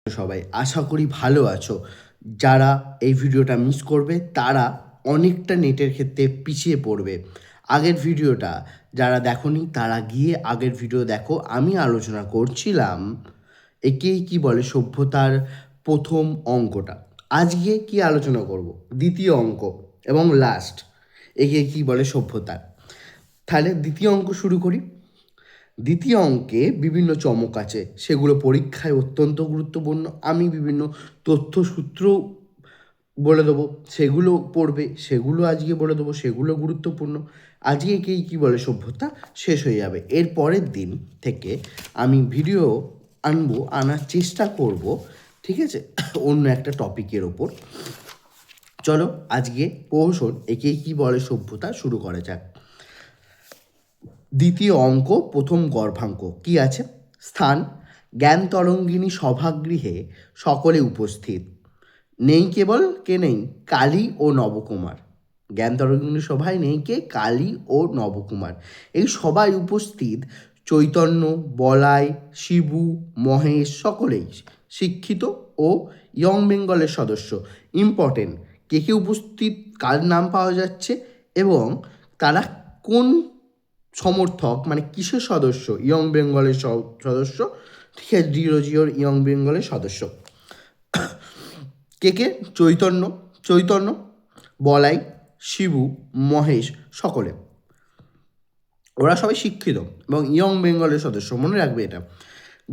সবাই আশা করি ভালো আছো। যারা এই ভিডিওটা মিস করবে তারা অনেকটা নেটের ক্ষেত্রে পিছিয়ে পড়বে। আগের ভিডিওটা যারা দেখোনি তারা গিয়ে আগের ভিডিও দেখো। আমি আলোচনা করছিলাম একেই কি বলে সভ্যতার প্রথম অঙ্কটা। আজকে কি আলোচনা করব? দ্বিতীয় অঙ্ক এবং লাস্ট, একে কি বলে সভ্যতার। তাহলে দ্বিতীয় অঙ্ক শুরু করি। দ্বিতীয় অঙ্কে বিভিন্ন চমক আছে, সেগুলো পরীক্ষায় অত্যন্ত গুরুত্বপূর্ণ। আমি বিভিন্ন তথ্যসূত্র বলে দেবো, সেগুলো পড়বে, সেগুলো আজকে বলে দেবো, সেগুলো গুরুত্বপূর্ণ। আজকেই কি বলে সভ্যতা শেষ হয়ে যাবে। এর পরের দিন থেকে আমি ভিডিও আনার চেষ্টা করব, ঠিক আছে, অন্য একটা টপিকের ওপর। চলো আজকে প্রহসন একেই কি বলে সভ্যতা শুরু করা যাক। দ্বিতীয় অঙ্ক প্রথম গর্ভাঙ্ক কি আছে? স্থান: জ্ঞান তরঙ্গিনী সভাগৃহে সকলে উপস্থিত। নেই কেবল কে নেই? কালী ও নবকুমার। জ্ঞান তরঙ্গিনী সভায় নেই কে? কালী ও নবকুমার। এই সবাই উপস্থিত চৈতন্য, বলাই, শিবু, মহেশ সকলেই শিক্ষিত ও ইয়ং বেঙ্গলের সদস্য। ইম্পর্টেন্ট, কে কে উপস্থিত, কার নাম পাওয়া যাচ্ছে এবং তারা কোন সমর্থক, মানে কিসের সদস্য? ইয়ং বেঙ্গলের সদস্য, ঠিক আছে, জিওর ইয়ং বেঙ্গলের সদস্য। কে কে? চৈতন্য, বলাই, শিবু, মহেশ সকলে, ওরা সবাই শিক্ষিত এবং ইয়ং বেঙ্গলের সদস্য। মনে রাখবে এটা।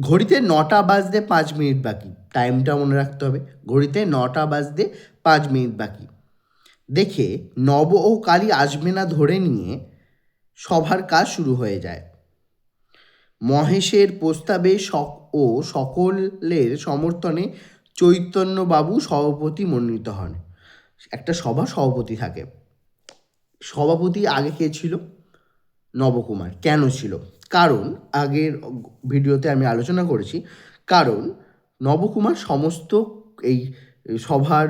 ঘড়িতে 9টা বাজতে 5 মিনিট বাকি। টাইমটা মনে রাখতে হবে। ঘড়িতে 9টা বাজতে 5 মিনিট বাকি দেখে নব ও কালী আসবে না ধরে নিয়ে সভার কাজ শুরু হয়ে যায়। মহেশের প্রস্তাবে ও সকলের সমর্থনে চৈতন্যবাবু সভাপতি মনোনীত হন। একটা সভা সভাপতি থাকে। সভাপতি আগে কে ছিল? নবকুমার। কেন ছিল? কারণ আগের ভিডিওতে আমি আলোচনা করেছি, কারণ নবকুমার সমস্ত এই সভার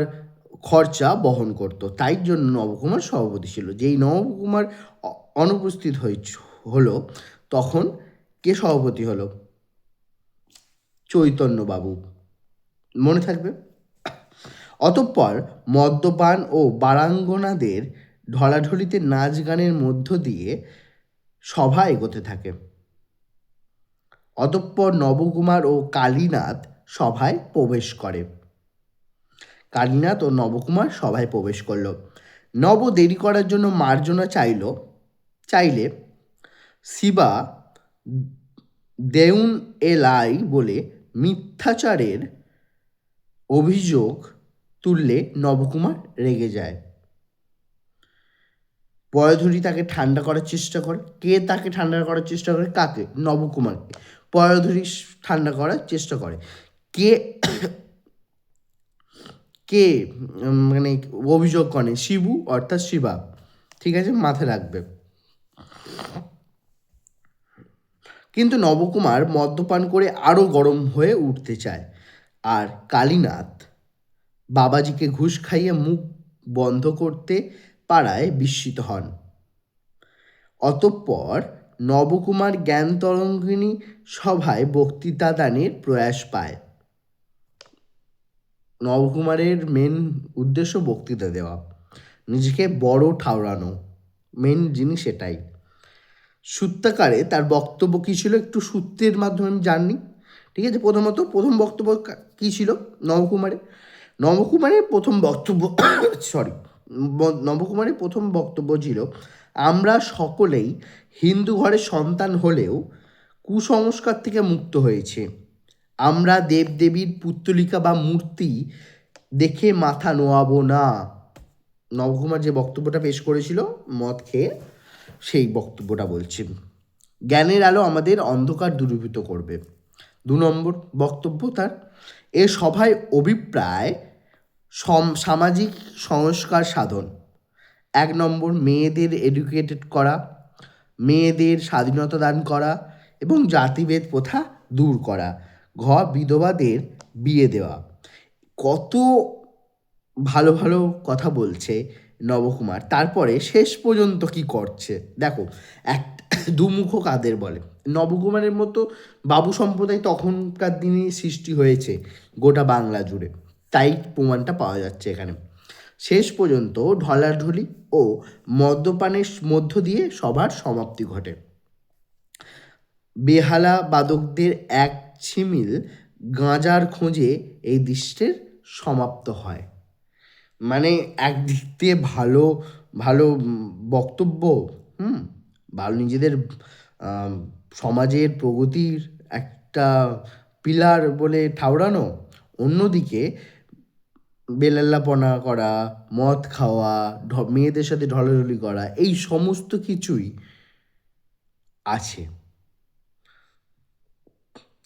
খরচা বহন করত, তাই জন্য নবকুমার সভাপতি ছিল। যেই নবকুমার অনুপস্থিত হলো তখন কে সভাপতি হলো? চৈতন্যবাবু। মনে থাকবে। অতঃপর মদ্যপান ও বারাঙ্গনাদের ঢলাঢলিতে নাচ গানের মধ্য দিয়ে সভা এগোতে থাকে। অতঃপর নবকুমার ও কালীনাথ সভায় প্রবেশ করে। কালীনাথ ও নবকুমার সভায় প্রবেশ করল। নব দেরি করার জন্য মার্জনা চাইলে শিবা দেউন এলাই বলে মিথ্যাচারের অভিযোগ তুললে নবকুমার রেগে যায়। পয়ধূরী তাকে ঠান্ডা করার চেষ্টা করে। কে তাকে ঠান্ডা করার চেষ্টা করে? কাকে? নবকুমারকে। পয়ধূরী ঠান্ডা করার চেষ্টা করে। কে কে মানে অভিযোগ করে? শিবু অর্থাৎ শিবা, ঠিক আছে, মাথায় রাখবে। কিন্তু নবকুমার মদ্যপান করে আরও গরম হয়ে উঠতে চায়, আর কালীনাথ বাবাজিকে ঘুষ খাইয়ে মুখ বন্ধ করতে পারায় বিস্মিত হন। অতঃপর নবকুমার জ্ঞান তরঙ্গিনী সভায় বক্তৃতা দানের প্রয়াস পায়। নবকুমারের মেন উদ্দেশ্য বক্তৃতা দেওয়া, নিজেকে বড় ঠাউরানো, মেন জিনিস এটাই। সূত্রাকারে তার বক্তব্য কী ছিল? একটু সূত্রের মাধ্যমে আমি জানি, ঠিক আছে। প্রথম বক্তব্য কী ছিল নবকুমারের প্রথম বক্তব্য নবকুমারের প্রথম বক্তব্য ছিল, আমরা সকলেই হিন্দু ঘরের সন্তান হলেও কুসংস্কার থেকে মুক্ত হয়েছে। আমরা দেবদেবীর পুত্তলিকা বা মূর্তি দেখে মাথা নোয়াবো না। নবকুমার যে বক্তব্যটা পেশ করেছিল মদ খেয়ে, সেই বক্তব্যটা বলছি। জ্ঞানের আলো আমাদের অন্ধকার দূরীভূত করবে। 2 নম্বর বক্তব্য তার। এ সভায় অভিপ্রায় সামাজিক সংস্কার সাধন। 1 নম্বর মেয়েদের এডুকেটেড করা, মেয়েদের স্বাধীনতা দান করা এবং জাতিভেদ প্রথা দূর করা। বিধবাদের বিয়ে দেওয়া। কত ভালো ভালো কথা বলছে নবকুমার, তারপরে শেষ পর্যন্ত কি করছে দেখো। দুমুখো কাদের বলে? নবকুমারের মতো বাবু সম্প্রদায় তখনকার দিনে সৃষ্টি হয়েছে গোটা বাংলা জুড়ে, তাই প্রমাণটা পাওয়া যাচ্ছে এখানে। শেষ পর্যন্ত ঢলাঢলি ও মদ্যপানের মধ্য দিয়ে সবার সমাপ্তি ঘটে। বেহালা বাদকদের এক ছিমিল গাঁজার খোঁজে এই দৃশ্যের সমাপ্ত হয়। মানে একদিক দিয়ে ভালো ভালো বক্তব্য, হুম, ভালো নিজেদের আম, সমাজের প্রগতির একটা পিলার বলে ঠাউরানো, অন্যদিকে বেলাল্লাপনা করা, মদ খাওয়া, মেয়েদের সাথে ঢলাঢলি করা, এই সমস্ত কিছুই আছে।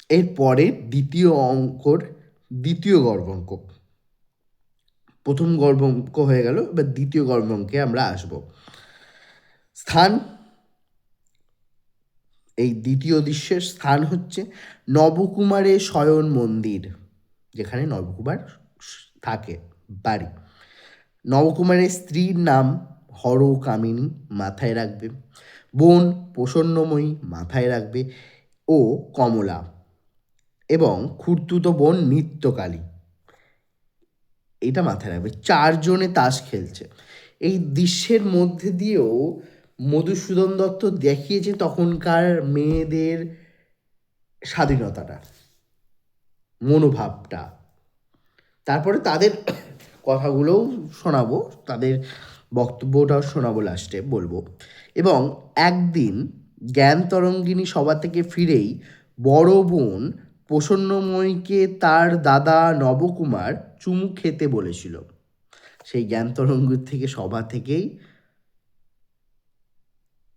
এরপরে দ্বিতীয় অঙ্কর দ্বিতীয় গর্ভঙ্ক, প্রথম গর্ভঙ্ক হয়ে গেল, এবার দ্বিতীয় গর্ভঙ্কে আমরা আসব। স্থান, এই দ্বিতীয় দৃশ্যের স্থান হচ্ছে নবকুমারের শয়ন মন্দির, যেখানে নবকুমার থাকে বাড়ি। নবকুমারের স্ত্রীর নাম হরকামিনী, মাথায় রাখবে। বোন প্রসন্নময়ী, মাথায় রাখবে, ও কমলা, এবং খুড়তুতো বোন নিত্যকালী, এটা মাথায় রাখবে। চারজনে তাস খেলছে। এই দৃশ্যের মধ্যে দিয়েও মধুসূদন দত্ত দেখিয়েছে তখনকার মেয়েদের স্বাধীনতাটা, মনোভাবটা। তারপরে তাদের কথাগুলোও শোনাবো, তাদের বক্তব্যটাও শোনাবো, লাস্টে বলবো। এবং একদিন জ্ঞান তরঙ্গিনী সভা থেকে ফিরেই বড় বোন প্রসন্নময়ীকে তার দাদা নবকুমার চুমু খেতে বলেছিল। সেই জ্ঞান তরঙ্গের থেকে সভা থেকেই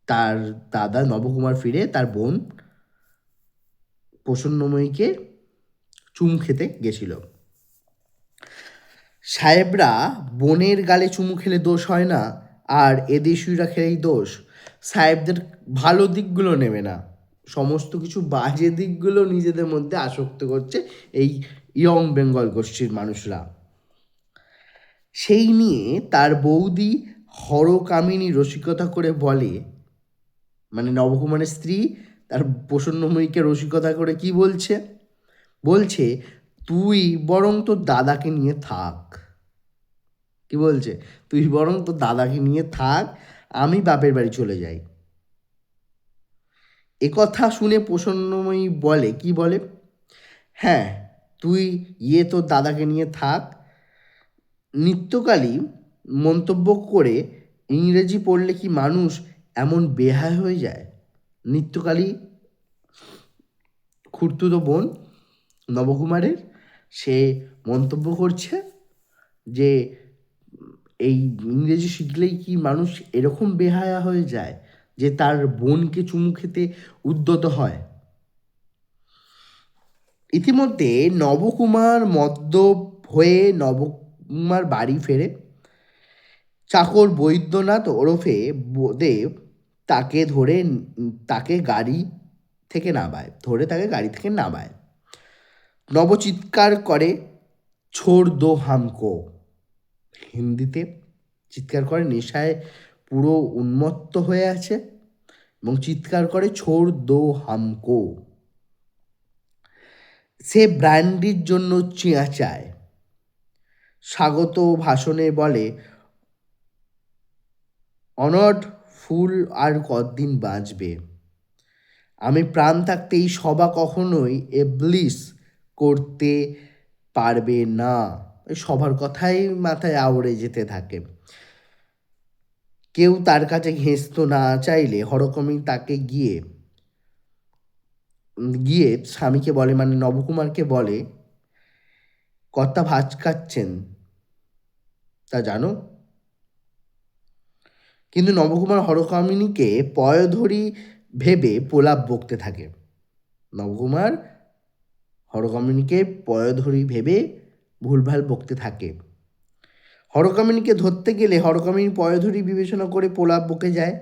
তার দাদা নবকুমার ফিরে তার বোন প্রসন্নময়ীকে চুমু খেতে গেছিল। সাহেবরা বোনের গালে চুমু খেলে দোষ হয় না, আর এদেশীয়রা খেলেই দোষ। সাহেবদের ভালো দিকগুলো নেবে না, সমস্ত কিছু বাজে দিকগুলো নিজেদের মধ্যে আসক্ত করছে এই ইয়ং বেঙ্গল গোষ্ঠীর মানুষরা। সেই নিয়ে তার বৌদি হরকামিনী রসিকতা করে বলে, মানে নবকুমারের স্ত্রী তার প্রসন্নময়ীকে রসিকতা করে কি বলছে, বলছে তুই বরং তোর দাদাকে নিয়ে থাক। কি বলছে? তুই বরং তোর দাদাকে নিয়ে থাক, আমি বাপের বাড়ি চলে যাই। একথা শুনে প্রসন্নময়ী বলে, কি বলে, হ্যাঁ তুই তোর দাদাকে নিয়ে থাক। নিত্যকালী মন্তব্য করে, ইংরেজি পড়লে কি মানুষ এমন বেহায় হয়ে যায়? নিত্যকালী খুড়তুতো বোন নবকুমারের, সে মন্তব্য করছে যে এই ইংরেজি শিখলেই কি মানুষ এরকম বেহায়া হয়ে যায় যে তার বোনকে চুমু খেতে উদ্যত হয়। ইতিমধ্যে নবকুমার মদ্যপ হয়ে নবকুমার বাড়ি ফেরে। চাকর বৈদ্যনাথ ওরফে দেব তাকে গাড়ি থেকে নামায়। নব চিৎকার করে, ছোড় দো হামকো, হিন্দিতে চিৎকার করে, নেশায় পুরো উন্মত্ত হয়ে আছে এবং চিৎকার করে, ছোড় দো হামকো। সে ব্র্যান্ডির জন্য চেঁচায়, স্বাগত ভাষণে বলে, অনড ফুল আর কতদিন বাঁচবে? আমি প্রাণ থাকতে এই সভা কখনোই এবলিশ করতে পারবে না। সবার কথাই মাথায় আওড়ে যেতে থাকে। কেউ তার কাছে ঘেঁষতে না চাইলে হরকমিনী তাকে গিয়ে গিয়ে স্বামীকে বলে, মানে নবকুমারকে বলে, কর্তা ভাত খাচ্ছেন তা জানো? কিন্তু নবকুমার হরকামিনীকে পয়ধরি ভেবে প্রলাপ বকতে থাকে। নবকুমার হরকামিনীকে পয়ধরি ভেবে ভুলভাল বকতে থাকে। হরকামিনীকে ধরতে গেলে হরকামিনী পয়ধরি বিবেচনা করে প্রলাপ বকে যায়,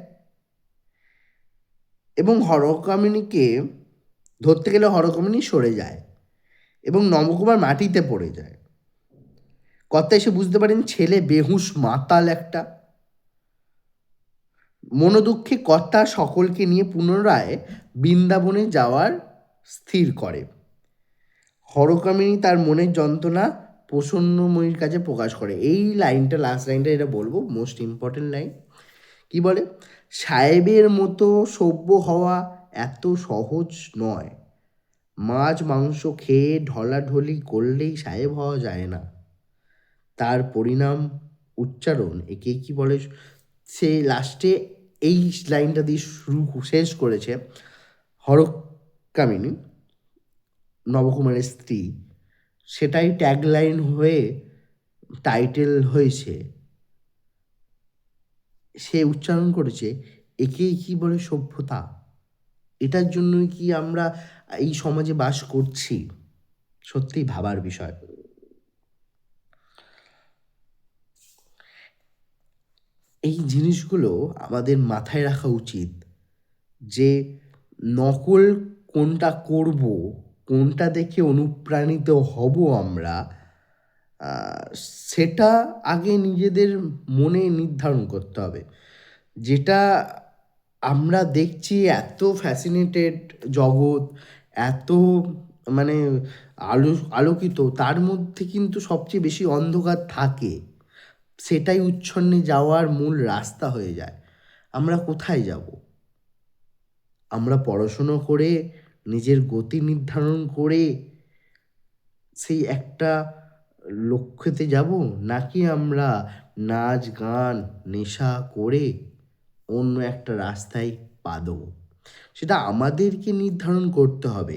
এবং হরকামিনীকে ধরতে গেলে হরকামিনী সরে যায় এবং নবকুমার মাটিতে পড়ে যায়। কর্তা এসে বুঝতে পারেন ছেলে বেহুশ মাতাল একটা। মনোদুঃখে কর্তা সকলকে নিয়ে পুনরায় বৃন্দাবনে যাওয়ার স্থির করে। হরকামিনী তার মনের যন্ত্রণা প্রসন্নময়ীর কাছে প্রকাশ করে। এই লাইনটা, লাস্ট লাইনটা, এটা বলবো, মোস্ট ইম্পর্টেন্ট লাইন। কি বলে? সাহেবের মতো সভ্য হওয়া এত সহজ নয়। মাছ মাংস খেয়ে ঢলাঢলি করলেই সাহেব হওয়া যায় না। তার পরিণাম উচ্চারণ একে কি বলে? সে লাস্টে এই লাইনটা দিয়ে শেষ করেছে। হরকামিনী, নবকুমারের স্ত্রী, সেটাই ট্যাগলাইন হয়ে টাইটেল হয়েছে। সে উচ্চারণ করেছে, একেই কি বলে সভ্যতা। এটার জন্যই কি আমরা এই সমাজে বাস করছি? সত্যিই ভাবার বিষয়। এই জিনিসগুলো আমাদের মাথায় রাখা উচিত যে নকল কোনটা করব, কোনটা দেখে অনুপ্রাণিত হব আমরা, সেটা আগে নিজেদের মনে নির্ধারণ করতে হবে। যেটা আমরা দেখছি এত ফ্যাসিনেটেড জগৎ, এত মানে আলোকিত, তার মধ্যে কিন্তু সবচেয়ে বেশি অন্ধকার থাকে। সেটাই উচ্ছন্নে যাওয়ার মূল রাস্তা হয়ে যায়। আমরা কোথায় যাব? আমরা পড়াশুনো করে নিজের গতি নির্ধারণ করে সেই একটা লক্ষ্যতে যাব, নাকি আমরা নাচ গান নেশা করে অন্য একটা রাস্তায় পা দেবো? সেটা আমাদেরকে নির্ধারণ করতে হবে।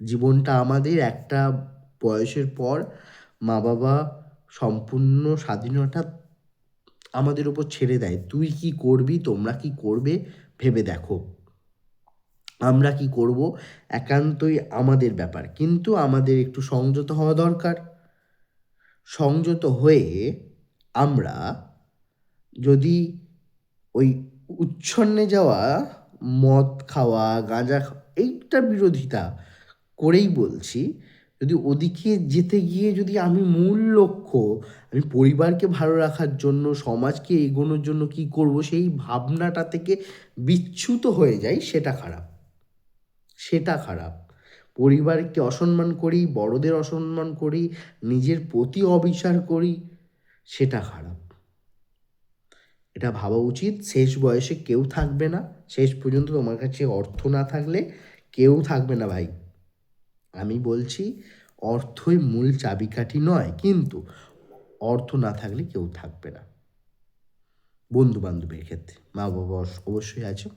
জীবনটা আমাদের, একটা বয়সের পর মা বাবা সম্পূর্ণ স্বাধীনতা আমাদের উপর ছেড়ে দেয়। তুই কি করবি, তোমরা কি করবে, ভেবে দেখো। আমরা কি করব একান্তই আমাদের ব্যাপার, কিন্তু আমাদের একটু সংযত হওয়া দরকার। সংযত হয়ে আমরা যদি ওই উচ্ছন্নে যাওয়া, মদ খাওয়া, গাঁজা খাওয়া, এইটার বিরোধিতা করেই বলছি, যদি ওদিকে যেতে গিয়ে যদি আমি মূল লক্ষ্য, আমি পরিবারকে ভালো রাখার জন্য, সমাজকে এগোনোর জন্য কি করব, সেই ভাবনাটা থেকে বিচ্যুত হয়ে যাই, সেটা খারাপ। সেটা খারাপ। পরিবারকে অসম্মান করি, বড়দের অসম্মান করি, নিজের প্রতি অবিচার করি, সেটা খারাপ। এটা ভাবা উচিত। শেষ বয়সে কেউ থাকবে না। শেষ পর্যন্ত তোমার কাছে অর্থ না থাকলে কেউ থাকবে না ভাই। আমি বলছি, অর্থই মূল চাবিকাঠি নয়, কিন্তু অর্থ না থাকলে কেউ থাকবে না। বন্ধু বান্ধবের ক্ষেত্রে মা বাবা অবশ্যই আছে।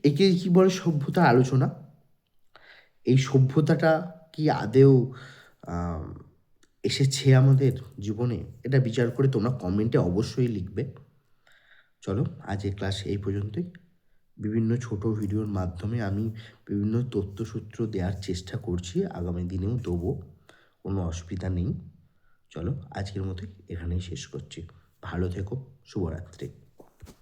একে কি বলে সভ্যতা আলোচনা। এই সভ্যতাটা কি আদেও এসেছে আমাদের জীবনে? এটা বিচার করে তোমরা কমেন্টে অবশ্যই লিখবে। চলো, আজকের ক্লাস এই পর্যন্তই। বিভিন্ন ছোট ভিডিওর মাধ্যমে আমি বিভিন্ন তথ্যসূত্র দেওয়ার চেষ্টা করছি, আগামী দিনেও দেবো, কোনো অসুবিধা নেই। চলো, আজকের মতোই এখানেই শেষ করছি। ভালো থেকো, শুভরাত্রি।